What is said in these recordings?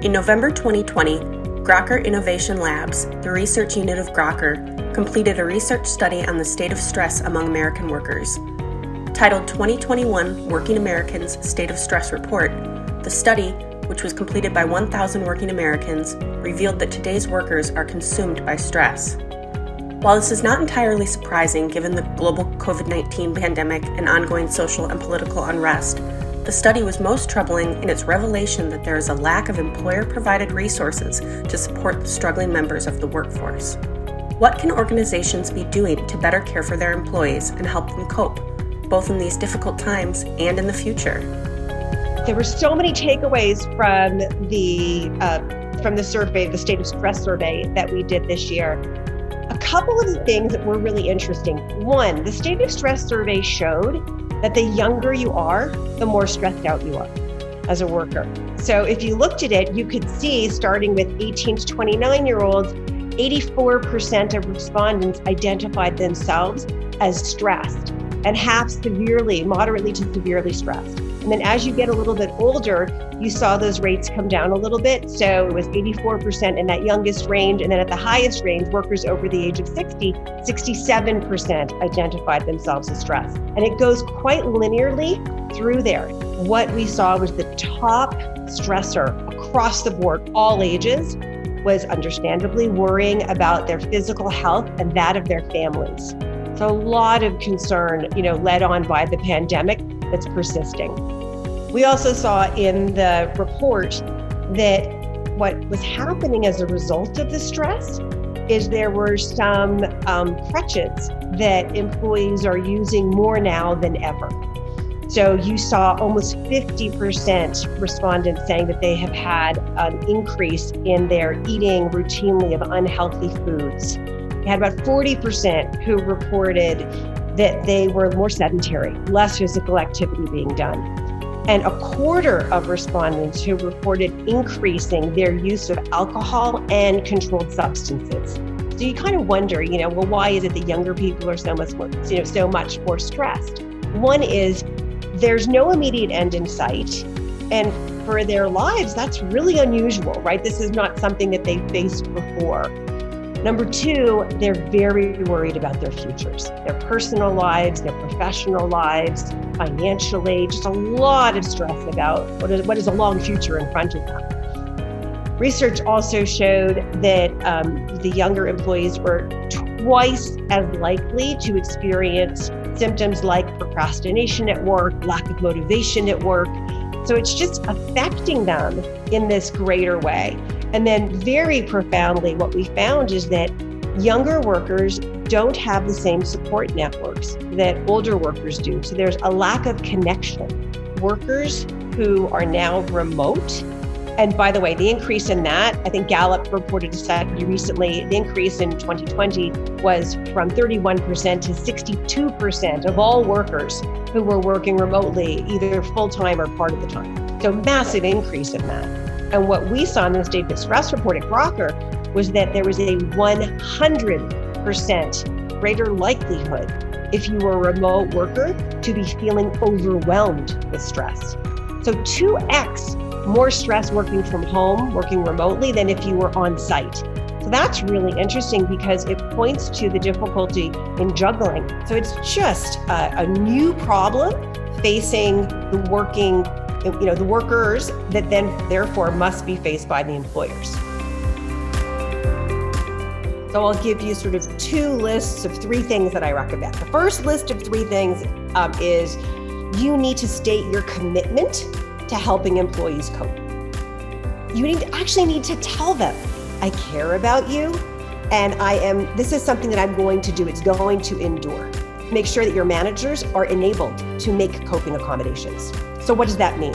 In November 2020, Grokker Innovation Labs, the research unit of Grokker, completed a research study on the state of stress among American workers. Titled 2021 Working Americans State of Stress Report, the study, which was completed by 1,000 working Americans, revealed that today's workers are consumed by stress. While this is not entirely surprising given the global COVID-19 pandemic and ongoing social and political unrest, the study was most troubling in its revelation that there is a lack of employer-provided resources to support the struggling members of the workforce. What can organizations be doing to better care for their employees and help them cope, both in these difficult times and in the future? There were so many takeaways from the survey, the State of Stress survey that we did this year. A couple of the things that were really interesting. One, the State of Stress survey showed that the younger you are, the more stressed out you are as a worker. So if you looked at it, you could see, starting with 18 to 29-year-olds, 84% of respondents identified themselves as stressed, and half severely, moderately to severely stressed. And then as you get a little bit older, you saw those rates come down a little bit. So it was 84% in that youngest range. And then at the highest range, workers over the age of 60, 67% identified themselves as stressed. And it goes quite linearly through there. What we saw was the top stressor across the board, all ages, was understandably worrying about their physical health and that of their families. So a lot of concern, led on by the pandemic that's persisting. We also saw in the report that what was happening as a result of the stress is there were some crutches that employees are using more now than ever. So you saw almost 50% respondents saying that they have had an increase in their eating routinely of unhealthy foods. We had about 40% who reported that they were more sedentary, less physical activity being done. And a quarter of respondents who reported increasing their use of alcohol and controlled substances. So you kind of wonder, why is it that younger people are so much more stressed? One is there's no immediate end in sight. And for their lives, that's really unusual, right? This is not something that they faced before. Number two, they're very worried about their futures, their personal lives, their professional lives, financially, just a lot of stress about what is a long future in front of them. Research also showed that the younger employees were twice as likely to experience symptoms like procrastination at work, lack of motivation at work. So it's just affecting them in this greater way. And then very profoundly, what we found is that younger workers don't have the same support networks that older workers do. So there's a lack of connection. Workers who are now remote, and by the way, the increase in that, I think Gallup reported a study recently, the increase in 2020 was from 31% to 62% of all workers who were working remotely, either full-time or part of the time. So massive increase in that. And what we saw in the State of Stress report at Grokker was that there was a 100% greater likelihood, if you were a remote worker, to be feeling overwhelmed with stress. So 2x more stress working from home, working remotely, than if you were on site. So that's really interesting because it points to the difficulty in juggling. So it's just a new problem facing the workers that then therefore must be faced by the employers. So I'll give you sort of two lists of three things that I recommend. The first list of three things is you need to state your commitment to helping employees cope. You need to tell them, I care about you, and this is something that I'm going to do. It's going to endure. Make sure that your managers are enabled to make coping accommodations. So what does that mean?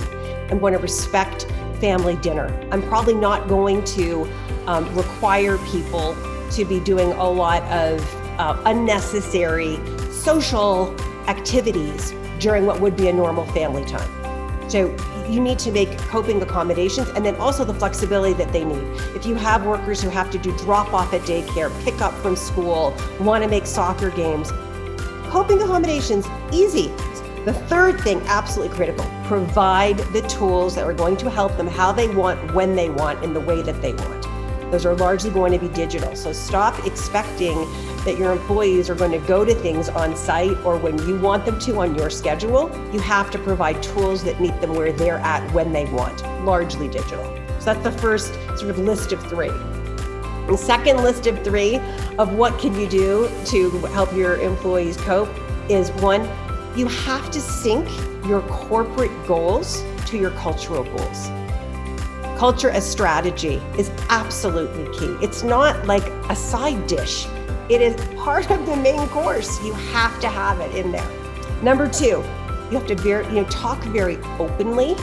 I'm going to respect family dinner. I'm probably not going to require people to be doing a lot of unnecessary social activities during what would be a normal family time. So you need to make coping accommodations, and then also the flexibility that they need. If you have workers who have to do drop off at daycare, pick up from school, want to make soccer games, coping accommodations, easy. The third thing, absolutely critical, provide the tools that are going to help them how they want, when they want, in the way that they want. Those are largely going to be digital. So stop expecting that your employees are going to go to things on site or when you want them to on your schedule. You have to provide tools that meet them where they're at when they want, largely digital. So that's the first sort of list of 3. The second list of 3 of what can you do to help your employees cope is 1, you have to sync your corporate goals to your cultural goals. Culture as strategy is absolutely key. It's not like a side dish. It is part of the main course. You have to have it in there. Number 2, you have to talk very openly,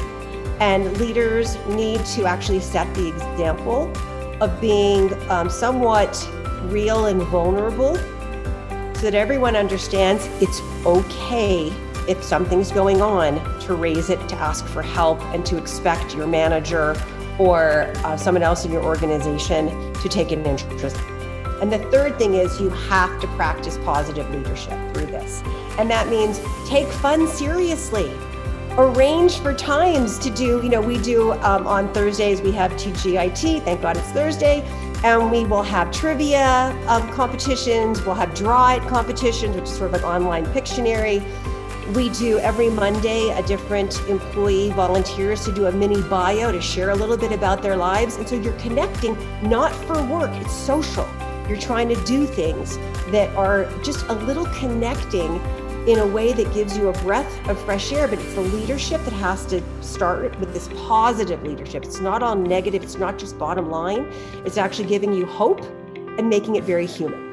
and leaders need to actually set the example of being somewhat real and vulnerable so that everyone understands it's okay if something's going on to raise it, to ask for help, and to expect your manager or someone else in your organization to take an interest. And the third thing is you have to practice positive leadership through this. And that means take fun seriously. Arrange for times to do, we do on Thursdays, we have TGIT, thank God it's Thursday, and we will have trivia competitions, we'll have draw it competitions, which is sort of like online Pictionary. We do every Monday, a different employee volunteers to do a mini bio to share a little bit about their lives. And so you're connecting not for work, it's social. You're trying to do things that are just a little connecting in a way that gives you a breath of fresh air, but it's the leadership that has to start with this positive leadership. It's not all negative, it's not just bottom line. It's actually giving you hope and making it very human.